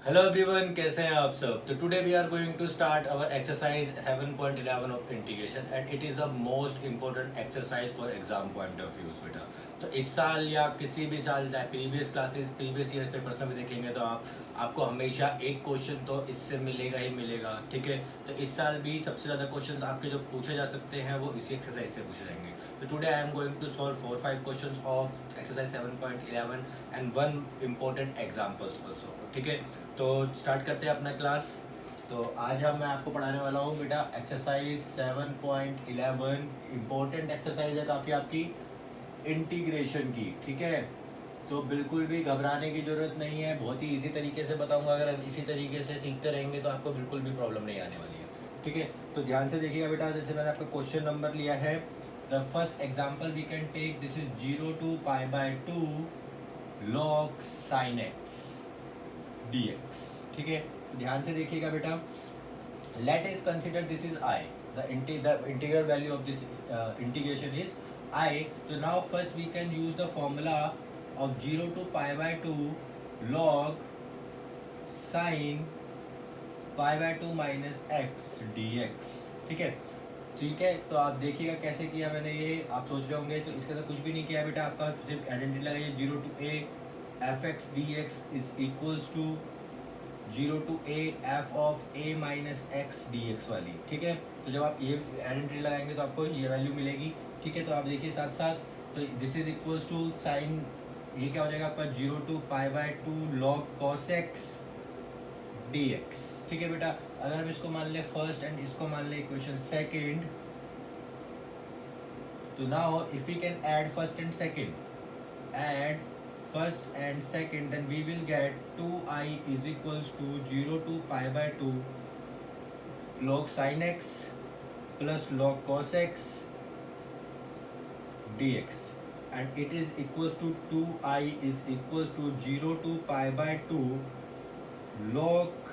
Hello everyone, कैसे हैं आप सब। तो today we are going to start our exercise 7.11 of integration and it is a most important exercise for exam point of views बेटा। तो इस साल या किसी भी साल चाहे previous classes previous year papers में भी देखेंगे तो आपको हमेशा एक क्वेश्चन तो इससे मिलेगा ही मिलेगा। ठीक है, तो इस साल भी सबसे ज़्यादा क्वेश्चंस आपके जो पूछे जा सकते हैं वो इसी एक्सरसाइज से पूछे जाएंगे। तो today I am going to solve 4-5 questions of exercise 7.11 and one important examples also. ठीक है, तो स्टार्ट करते हैं अपना क्लास। तो आज मैं आपको पढ़ाने वाला हूँ बेटा एक्सरसाइज 7.11। इम्पोर्टेंट एक्सरसाइज है काफ़ी आपकी इंटीग्रेशन की। ठीक है, तो बिल्कुल भी घबराने की ज़रूरत नहीं है, बहुत ही इजी तरीके से बताऊंगा। अगर आप इसी तरीके से सीखते रहेंगे तो आपको बिल्कुल भी प्रॉब्लम नहीं आने वाली है। ठीक है, तो ध्यान से देखिएगा बेटा। जैसे मैंने आपका क्वेश्चन नंबर लिया है, the first example we can take, this is 0 to π/2 log sin x dx। ठीक है, ध्यान से देखिएगा बेटा। Let is consider this is I, the integral value of this integration is I. तो now first we can use the formula of 0 to π/2 log sin π/2 minus x dx। ठीक है, ठीक है, तो आप देखिएगा कैसे किया मैंने ये। आप सोच रहे होंगे तो इसके अंदर कुछ भी नहीं किया बेटा, आपका सिर्फ आइडेंटिटी लगाइए। 0 to a F X D X is equals to 0 to a F of a minus X D X वाली। ठीक है, तो जब आप ये आइडेंटिटी लगाएंगे तो आपको ये वैल्यू मिलेगी। ठीक है, तो आप देखिए साथ साथ, तो this is equals to sine, ये क्या हो जाएगा आपका 0 to π/2 log cos x dx। ठीक है बेटा, अगर हम इसको मान ले फर्स्ट एंड इसको मान ले इक्वेशन सेकंड, तो now if we can add first and second, add first and second, then we will get 2i is equals to 0 to π/2 log sin x plus log cos x dx, and it is equals to 2i is equals to 0 to π/2 log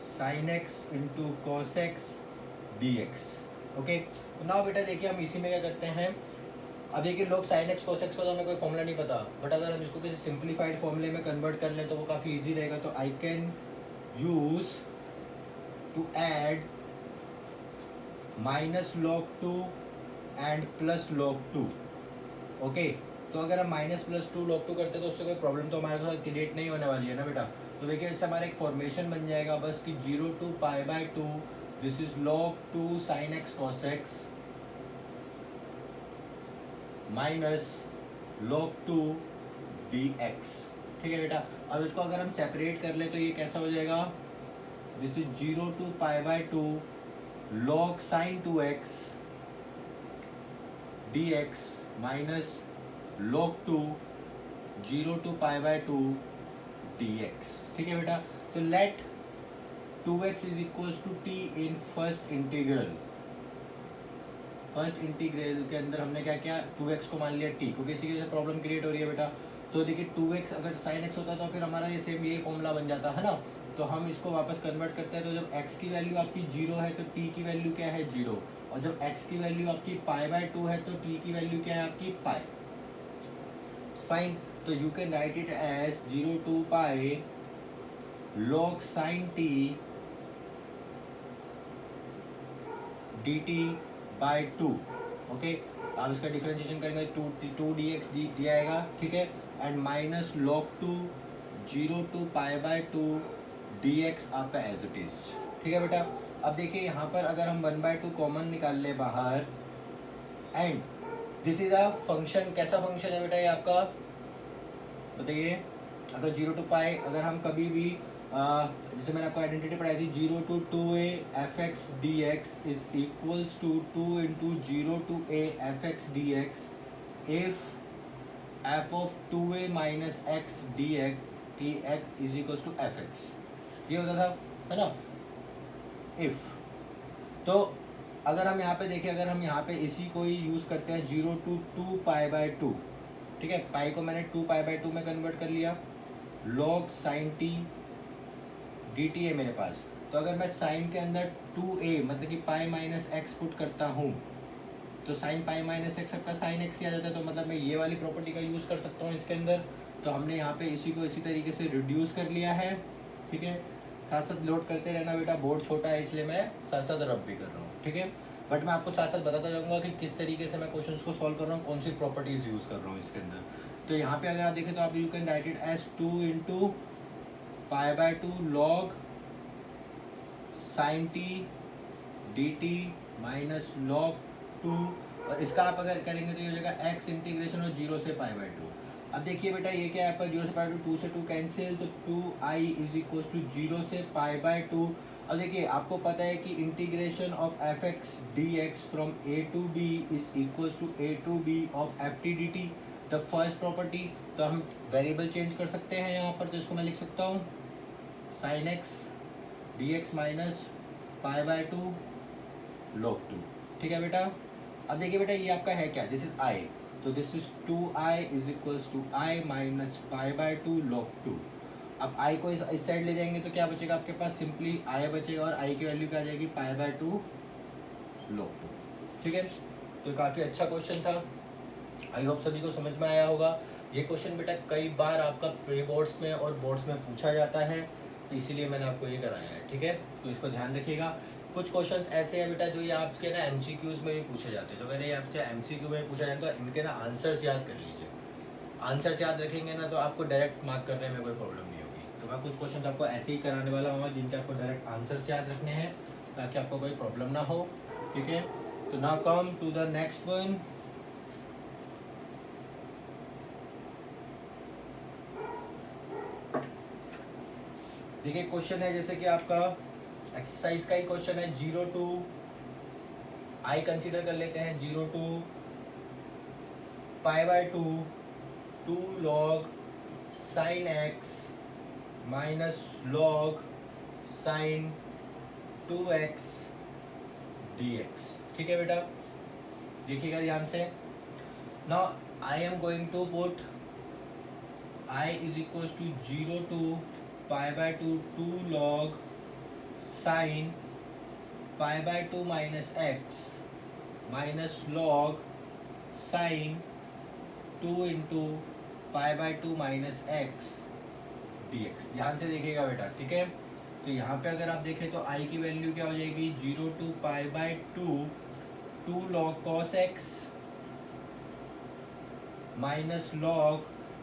sin x into cos x dx। Okay, तो now बेटा देखिए हम इसी में क्या करते हैं। अब देखिए लोग साइन एक्स कोस एक्स का तो हमें कोई फॉर्मूला नहीं पता, बट अगर हम इसको किसी सिंप्लीफाइड फॉर्मूले में कन्वर्ट कर लें तो वो काफ़ी इजी रहेगा। तो I can use to add minus log 2 and plus log 2। ओके, तो अगर हम माइनस प्लस 2 log 2 करते हैं तो उससे कोई प्रॉब्लम तो हमारे साथ क्रिएट नहीं होने वाली है ना बेटा। तो देखिए इससे हमारा एक फॉर्मेशन बन जाएगा बस कि 0 to π/2 this is log 2 sin x cos x minus log 2 dx। ठीक है बेटा, अब इसको अगर हम सेपरेट कर ले तो ये कैसा हो जाएगा, this is 0 to π/2 log sin 2x dx minus log 2 0 to π/2 dx। ठीक है बेटा, तो let 2x is equals to t in first integral. First integral के अंदर हमने क्या किया, 2x को मान लिया t, क्योंकि इसी की वजह से प्रॉब्लम क्रिएट हो रही है बेटा। तो देखिए 2x अगर sin x होता तो फिर हमारा ये सेम यही फॉर्मूला बन जाता है ना। तो हम इसको वापस कन्वर्ट करते हैं, तो जब x की वैल्यू आपकी 0 है तो t की वैल्यू क्या है 0, और जब x की वैल्यू आपकी π/2 है तो t की वैल्यू क्या है आपकी पाई। फाइन, तो you can write it as 0 to π log sin t dt by 2। Okay, आप इसका डिफरेंशिएशन करेंगे 2 dx दिया आएगा। ठीक है, and minus log 2 0 to π/2 dx आपका एज इट इज। ठीक है बेटा, अब देखिए यहाँ पर अगर हम 1/2 कॉमन निकाल ले बाहर, and this is a function. कैसा फंक्शन है बेटा ये आपका, बताइए। अगर 0 to π अगर हम कभी भी जैसे मैंने आपको आइडेंटिटी पढ़ाई थी, 0 to 2a F X D X is equals to 2 into 0 to a F X D X if F of 2a minus X D X T X is equals to F X, ये होता था है ना if. तो अगर हम यहाँ पे देखें, अगर हम यहाँ पे इसी को ही यूज़ करते हैं 0 to 2 π/2। ठीक है, पाई को मैंने 2 π/2 में कन्वर्ट कर लिया, log sin t dt है मेरे पास। तो अगर मैं साइन के अंदर 2a मतलब कि पाई माइनस एक्स पुट करता हूँ तो साइन पाई माइनस एक्स सबका साइन एक्स ही आ जाता है। तो मतलब मैं ये वाली प्रॉपर्टी का यूज़ कर सकता हूँ इसके अंदर। तो हमने यहाँ पे इसी को इसी तरीके से रिड्यूस कर लिया है। ठीक है, साथ साथ लोड करते रहना बेटा, बोर्ड छोटा है इसलिए मैं साथ साथ रब भी कर रहा हूँ, ठीक है। बट मैं आपको साथ साथ बताता जाऊँगा कि किस तरीके से मैं क्वेश्चंस को सॉल्व कर रहा हूँ, कौन सी प्रॉपर्टीज़ यूज़ कर रहा हूँ इसके अंदर। तो यहाँ पे अगर आप देखें तो आप you can write it as 2 into π/2 log sin t dt minus log 2, और इसका आप अगर करेंगे तो ये हो जाएगा x इंटीग्रेशन और 0 से π/2। अब देखिए बेटा ये क्या है आपका 0 से π/2, 2 से 2 कैंसिल, तो 2i इज इक्वल टू 0 से π/2। अब देखिए आपको पता है कि integration of F X D X from A to B is equal to A to B of F T D T, the first property. तो हम वेरिएबल चेंज कर सकते हैं यहाँ पर, तो इसको मैं लिख सकता हूँ sine x D x minus π/2 log 2, ठीक है बेटा। अब देखिए बेटा ये आपका है क्या, दिस इज आई, तो this is 2i is equals to I minus π/2 log 2। अब i को इस साइड ले जाएंगे तो क्या बचेगा आपके पास, सिंपली i बचेगा और i की वैल्यू क्या आ जाएगी π/2 log 2, ठीक है। तो काफ़ी अच्छा क्वेश्चन था, आई होप सभी को समझ में आया होगा। ये क्वेश्चन बेटा कई बार आपका प्री बोर्ड्स में और बोर्ड्स में पूछा जाता है, तो इसीलिए मैंने आपको ये कराया है, ठीक है। तो इसको ध्यान रखिएगा। कुछ क्वेश्चंस ऐसे हैं बेटा जो ये आपके ना एमसीक्यूज में भी पूछे जाते हैं, तो अगर ये आपसे एमसीक्यू में पूछा जाए तो इनके ना आंसर्स याद कर लीजिए। आंसर्स याद रखेंगे ना तो आपको डायरेक्ट मार्क करने में कोई प्रॉब्लम नहीं होगी। तो मैं कुछ क्वेश्चन आपको ऐसे ही कराने वाला हूँ जिनके आपको डायरेक्ट आंसर्स याद रखने हैं, ताकि आपको कोई प्रॉब्लम ना हो, ठीक है। तो now come to the next one. देखिए क्वेश्चन है जैसे कि आपका एक्सरसाइज का ही क्वेश्चन है, 0 to आई कंसीडर कर लेते हैं, 0 to π/2 2 log sin x minus log sin 2x dx, ठीक है बेटा। देखिएगा ध्यान से। Now I am going to put i is equal to 0 to π/2 2 log sin π/2 minus x minus log sin 2 into π/2 minus x dx। ध्यान से देखिएगा बेटा, ठीक है। तो यहाँ पे अगर आप देखें तो i की वैल्यू क्या हो जाएगी, 0 to π/2 2 log cos x minus log,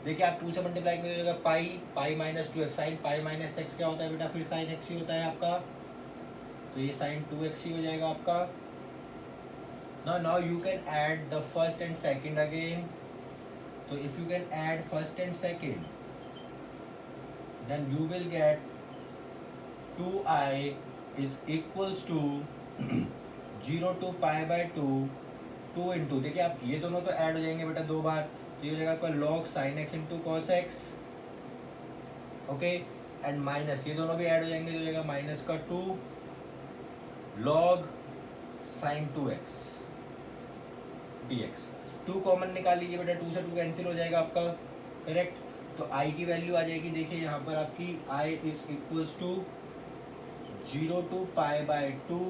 देखिए आप 2 से मल्टीप्लाई करेंगे हो जाएगा pi minus 2x, sine pi minus x क्या होता है बेटा, फिर साइन एक्स ही होता है आपका, तो ये साइन 2x ही हो जाएगा आपका। Now you can add the first and second again. तो if you can add first and second then you will get 2i is equals to 0 to π/2 2 into, देखिए आप ये दोनों तो ऐड हो जाएंगे बेटा दो बार, तो ये हो जाएगा आपका log sin x into cos x, okay, and minus ये दोनों भी ऐड हो जाएंगे, तो हो जाएगा माइनस का 2 log sin 2x dx। 2 common निकाल लीजिए बेटा, 2 से 2 कैंसिल हो जाएगा आपका, करेक्ट। तो i की वैल्यू आ जाएगी, देखिए यहाँ पर आपकी i is equals to 0 to π/2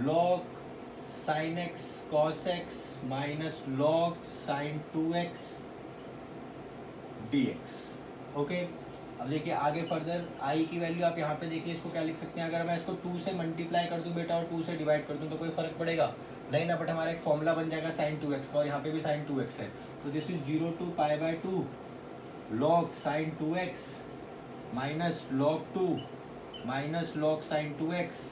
log sin x cos x minus log sin 2x dx, okay. अब देखिए आगे फर्दर i की वैल्यू आप यहाँ पे देखिए, इसको क्या लिख सकते हैं, अगर मैं इसको 2 से मल्टीप्लाई कर दूँ बेटा और 2 से डिवाइड कर दूँ तो कोई फर्क पड़ेगा नहीं ना, बट हमारा एक फॉर्मूला बन जाएगा sin 2x का, और यहाँ पे भी sin 2x है, तो this is 0 to π/2 log sin 2x minus log 2 minus log sin 2x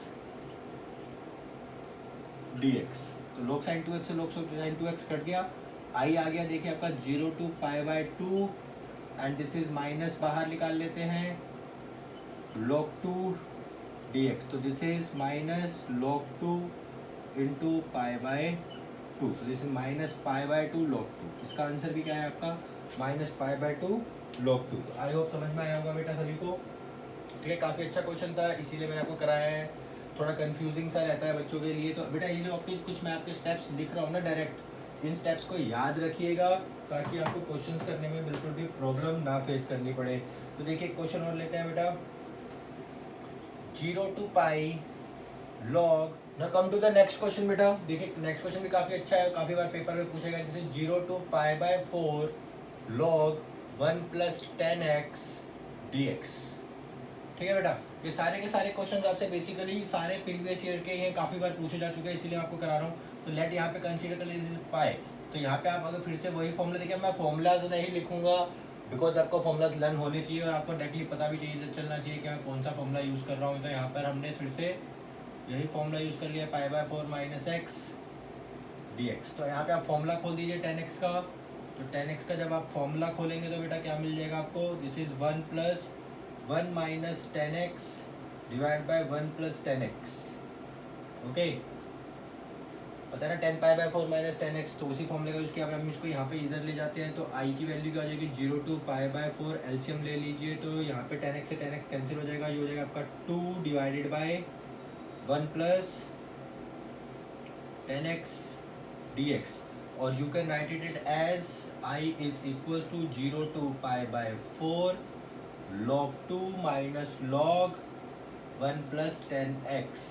dx। तो log sin 2x से log sin 2x कट गया, i आ गया, देखिए आपका 0 to π/2 and this is minus बाहर निकाल लेते हैं log 2 dx, तो this is minus log 2 into π/2, तो दिस इज माइनस π/2 log 2। इसका आंसर भी क्या है आपका, माइनस π/2 log 2। तो आई होप समझ में आया होगा बेटा सभी को, ठीक है। काफ़ी अच्छा क्वेश्चन था, इसीलिए मैंने आपको कराया है, थोड़ा कंफ्यूजिंग सा रहता है बच्चों के लिए। तो बेटा ये जो आपके कुछ मैं आपके स्टेप्स लिख रहा हूँ ना डायरेक्ट, इन स्टेप्स को याद रखिएगा ताकि आपको क्वेश्चंस करने में बिल्कुल भी प्रॉब्लम ना फेस करनी पड़े। तो देखिए क्वेश्चन और लेते हैं बेटा, 0 to π log, ना come to the next question बेटा। देखिए नेक्स्ट क्वेश्चन भी काफ़ी अच्छा है, काफ़ी बार पेपर में पूछा गया, जैसे 0 to π/4 log 1 + 10x dx, ठीक है बेटा, ये सारे के सारे क्वेश्चंस आपसे बेसिकली सारे प्रीवियस ईयर के हैं, काफ़ी बार पूछे जा चुके हैं, इसीलिए आपको करा रहा हूँ। तो लेट यहाँ पे कंसीडर कर लीजिए पाए, तो यहाँ पे आप अगर फिर से वही फॉर्मूला देखिए, मैं फॉर्मूलाज नहीं लिखूंगा बिकॉज आपको फॉर्मूलाज लर्न होनी चाहिए और आपको डायरेक्टली पता भी चाहिए चलना चाहिए कि मैं कौन सा फॉर्मूला यूज़ कर रहा हूँ। तो यहाँ पर हमने फिर से यही फॉर्मूला यूज़ कर लिया, π/4 - x dx। तो यहाँ पे आप फॉर्मूला खोल दीजिए 10x का। तो 10x का जब आप फॉर्मूला खोलेंगे तो बेटा क्या मिल जाएगा आपको, this is 1 + 1 - 10x divide by 1 + 10x। Okay, पता है ना 10π/4 - 10x, तो उसी फॉर्मूले का यूज़ किया। हम इसको यहाँ पे इधर ले जाते हैं तो i की वैल्यू क्या हो जाएगी 0 to π/4, एलसीएम ले लीजिए। तो यहाँ पे 10x से 10x कैंसिल हो जाएगा, ये हो जाएगा आपका 2 डिवाइडेड बाय 1 + 10x dx। और you can write it as i = 0 to π/4 log 2 - log 1 + 10x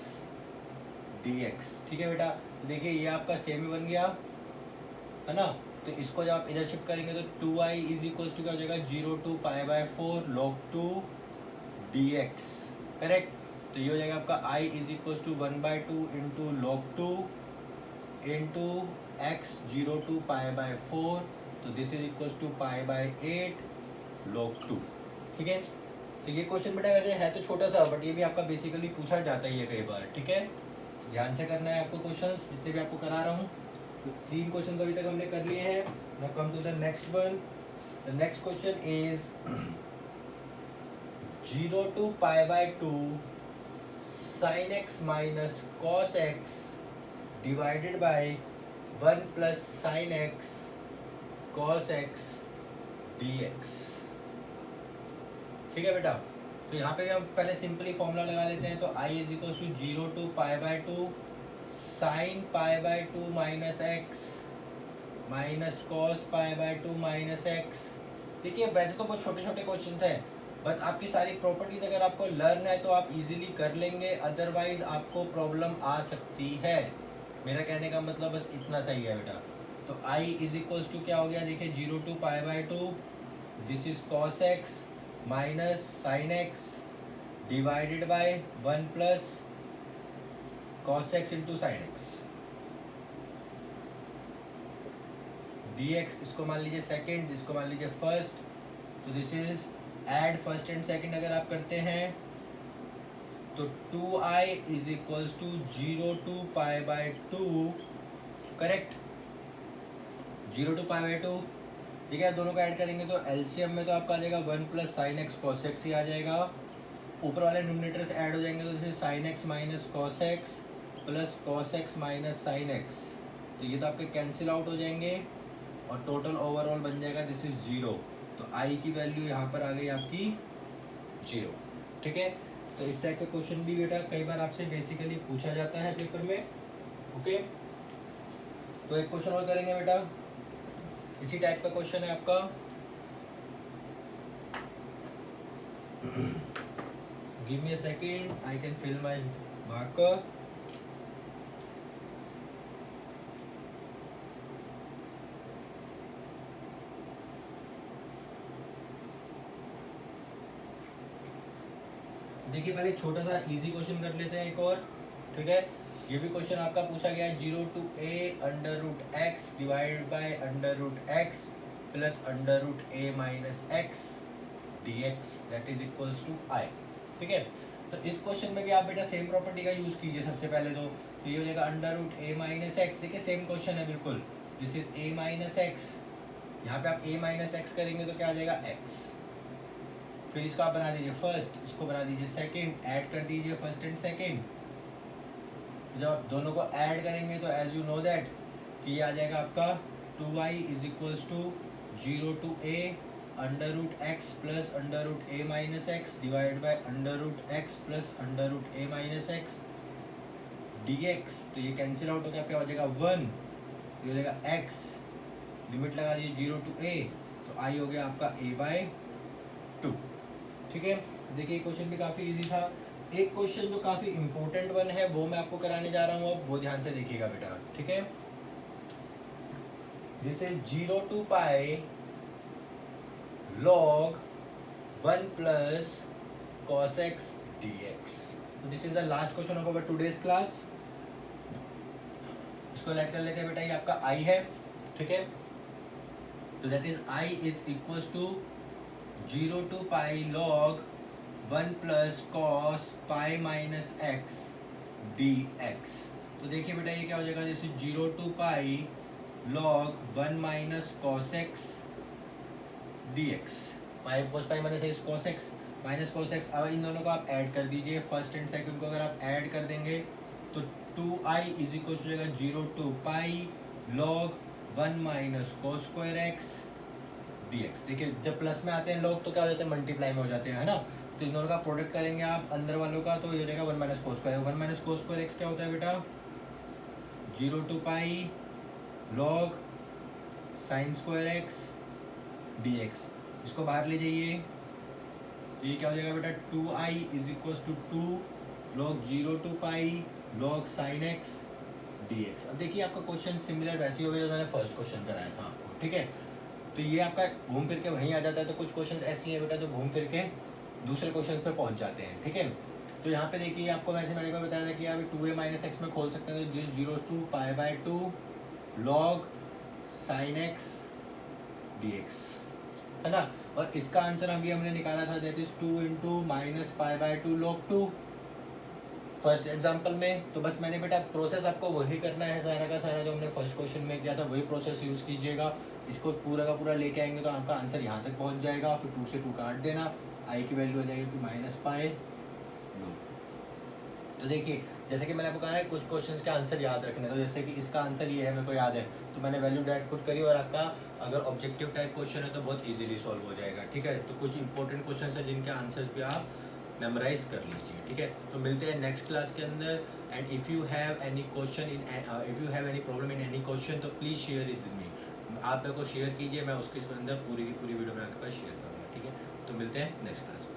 dx। ठीक है बेटा, देखिए ये आपका सेम ही बन गया है ना। तो इसको जब आप इधर शिफ्ट करेंगे तो 2i = क्या हो जाएगा 0 to π/4 log 2 dx। करेक्ट, तो ये हो जाएगा आपका i = 1/2 into log 2 into x 0 to π/4, तो this is equal to π/8 log 2। ठीक है, तो ये क्वेश्चन बेटा वैसे है तो छोटा सा, बट ये भी आपका बेसिकली पूछा जाता ही है कई बार। ठीक है, ध्यान से करना है आपको क्वेश्चंस जितने भी आपको करा रहा हूँ। तो 3 क्वेश्चन अभी तक हमने कर लिए हैं। Now come to the next one. The next question is 0 to π/2 sin x minus cos x divided by 1 + sin x cos x dx। ठीक है बेटा, तो यहाँ पे भी हम पहले सिंपली फॉर्मूला लगा लेते हैं। तो i = 0 to π/2 sin π/2 - x minus cos π/2 - x। देखिए वैसे तो बहुत छोटे छोटे क्वेश्चंस हैं, बट आपकी सारी प्रॉपर्टीज अगर आपको लर्न है तो आप इजीली कर लेंगे, अदरवाइज आपको प्रॉब्लम आ सकती है। मेरा कहने का मतलब बस इतना सही है बेटा। तो i = क्या हो गया, देखिए 0 to π/2, this is cos x minus sin x divided by 1 + cos x into sin x dx। इसको मान लीजिए सेकंड, इसको मान लीजिए फर्स्ट। तो this is add first and second अगर आप करते हैं तो 2i = 0 to π/2। Correct, 0 to π/2। ठीक है, दोनों को ऐड करेंगे तो एलसीएम में तो आपका आ जाएगा 1 + sin x cos x ही आ जाएगा। ऊपर वाले न्यूमरेटर्स ऐड हो जाएंगे तो जैसे sin x - cos x plus cos x - sin x, तो ये तो आपके कैंसिल आउट हो जाएंगे और टोटल ओवरऑल बन जाएगा दिस इज 0। तो i की वैल्यू यहाँ पर आ गई आपकी 0। ठीक है, तो इस टाइप का क्वेश्चन भी बेटा कई बार आपसे बेसिकली पूछा जाता है पेपर में। ओके, तो एक क्वेश्चन और करेंगे बेटा, इसी टाइप का क्वेश्चन है आपका। Give me a second, I can fill my marker. देखिए पहले छोटा सा इजी क्वेश्चन कर लेते हैं एक और। ठीक है, ये भी क्वेश्चन आपका पूछा गया है 0 to a √x divided by √x plus √a - x dx that is equals to i। ठीक है, तो इस क्वेश्चन में भी आप बेटा सेम प्रॉपर्टी का यूज़ कीजिए सबसे पहले। तो ये हो जाएगा √a - x। देखिए सेम क्वेश्चन है बिल्कुल, दिस इज a - x। यहाँ पे आप a - x करेंगे तो क्या आ जाएगा x। फिर इसको आप बना दीजिए फर्स्ट, इसको बना दीजिए सेकंड, ऐड कर दीजिए फर्स्ट एंड सेकंड। जब आप दोनों को ऐड करेंगे तो एज यू नो दैट कि ये आ जाएगा आपका 2i = 0 to a √x plus √a - x divide by √x plus √a - x dx। तो ये कैंसिल आउट हो गया, क्या हो जाएगा 1, ये हो जाएगा x। लिमिट लगा दीजिए 0 to a, तो i हो गया आपका a/2। ठीक है, देखिए क्वेश्चन भी काफ़ी इजी था। एक क्वेश्चन जो काफ़ी इंपॉर्टेंट वन है वो मैं आपको कराने जा रहा हूँ, अब वो ध्यान से देखिएगा बेटा। ठीक है, this is 0 to π log 1 + cos x dx. So this is the last question of our today's class. इसको लेट कर लेते हैं बेटा, ये आपका I है, ठीक है. तो that is I is equals to 0 to pi log 1 plus cos pi minus x dx. तो देखिए बेटा ये क्या हो जाएगा, जैसे 0 to pi log 1 minus cos x dx. pi cos pi minus x cos x minus cos x. अब इन दोनों को आप ऐड कर दीजिए, फर्स्ट एंड सेकंड को अगर आप ऐड कर देंगे तो 2i इज इक्वल हो जाएगा 0 to pi log 1 minus cos square x dx. देखिए जब प्लस में आते हैं लोग तो क्या हो जाते हैं, मल्टीप्लाई में हो जाते हैं, है ना. तो इन दोनों का प्रोडक्ट करेंगे आप अंदर वालों का, तो ये हो जाएगा 1 minus cos square. 1 minus cos square x क्या होता है बेटा, 0 to pi log sin square x dx. इसको बाहर ले जाइए तो ये क्या हो जाएगा बेटा, 2i is equal to 2 log 0 to pi log sin x dx. अब देखिए आपका क्वेश्चन सिमिलर वैसे ही हो गया जो मैंने फर्स्ट क्वेश्चन कराया था आपको, ठीक है. तो ये आपका घूम फिर के वहीं आ जाता है. तो कुछ क्वेश्चन ऐसी हैं बेटा जो घूम फिर के दूसरे क्वेश्चन पे पहुंच जाते हैं, ठीक है. तो यहाँ पे देखिए आपको वैसे मैंने को बताया था कि आप 2a माइनस एक्स में खोल सकते हैं, तो 0 to pi by 2 log sin x dx, है ना. और इसका आंसर अभी हमने निकाला था, that is 2 into minus pi by 2 log 2 first example में. तो बस मैंने बेटा प्रोसेस आपको वही करना है, सारा का सारा जो हमने फर्स्ट क्वेश्चन में किया था वही प्रोसेस यूज़ कीजिएगा. इसको पूरा का पूरा लेके आएंगे तो आपका आंसर यहाँ तक पहुँच जाएगा. फिर 2 से 2 काट देना, आई की वैल्यू हो जाएगी माइनस पाई. तो देखिए जैसे कि मैंने आपको कहा है कुछ क्वेश्चंस के आंसर याद रखने. तो जैसे कि इसका आंसर ये है, मेरे को याद है, तो मैंने वैल्यू डायरेक्ट पुट करी और आपका अगर ऑब्जेक्टिव टाइप क्वेश्चन है तो बहुत इजीली सॉल्व हो जाएगा, ठीक है. तो कुछ इंपॉर्टेंट क्वेश्चंस है जिनके आंसर्स भी आप मेमोराइज कर लीजिए, ठीक है. तो मिलते हैं नेक्स्ट क्लास के अंदर. And if you have any question if you have any problem in any question तो please share it with me. आप मेरे को शेयर कीजिए, मैं उसके अंदर पूरी की पूरी वीडियो में आपके पास शेयर करूँगा, ठीक है. तो मिलते हैं नेक्स्ट क्लास में.